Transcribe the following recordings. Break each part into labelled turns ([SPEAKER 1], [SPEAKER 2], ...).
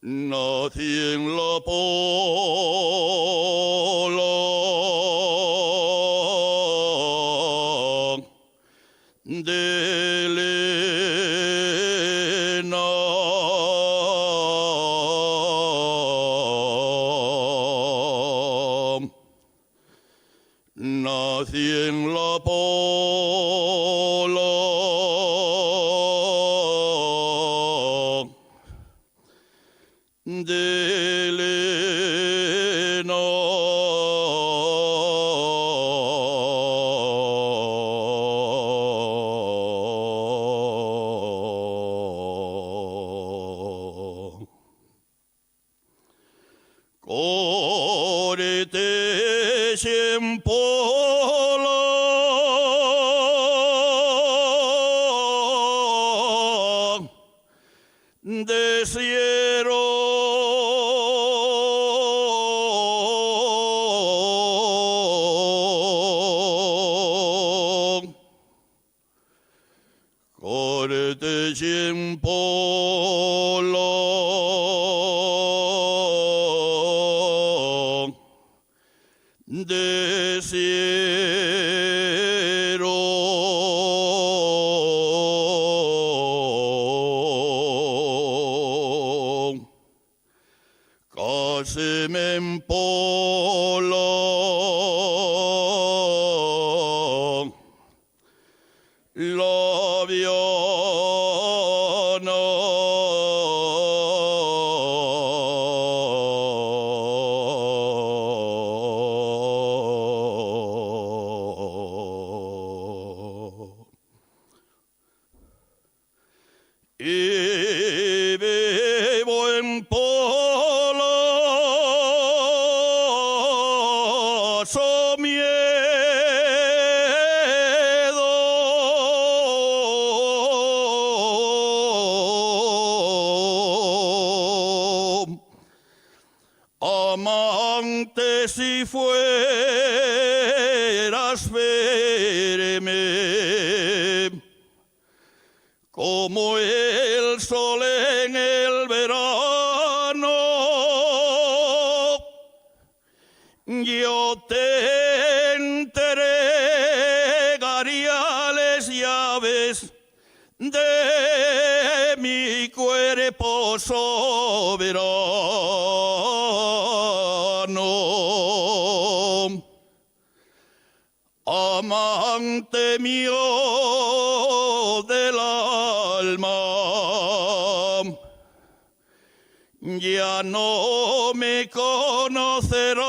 [SPEAKER 1] Nací en la Pola de Lena. Nací en la Pola de Lena. Cortes en Pola desierto. Cortes en Pola desierto. Cáseme en Pola Laviana. Y vivo en Pola, so miedo. Amante, si fueras verme como el sol en el verano, yo te entregaría las llaves de mi cuerpo soberano. Amante mío del alma, ya no me conocerás.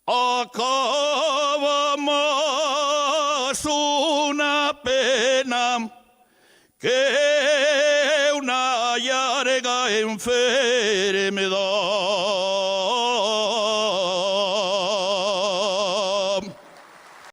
[SPEAKER 1] Acaba más una pena que una larga enfermedad.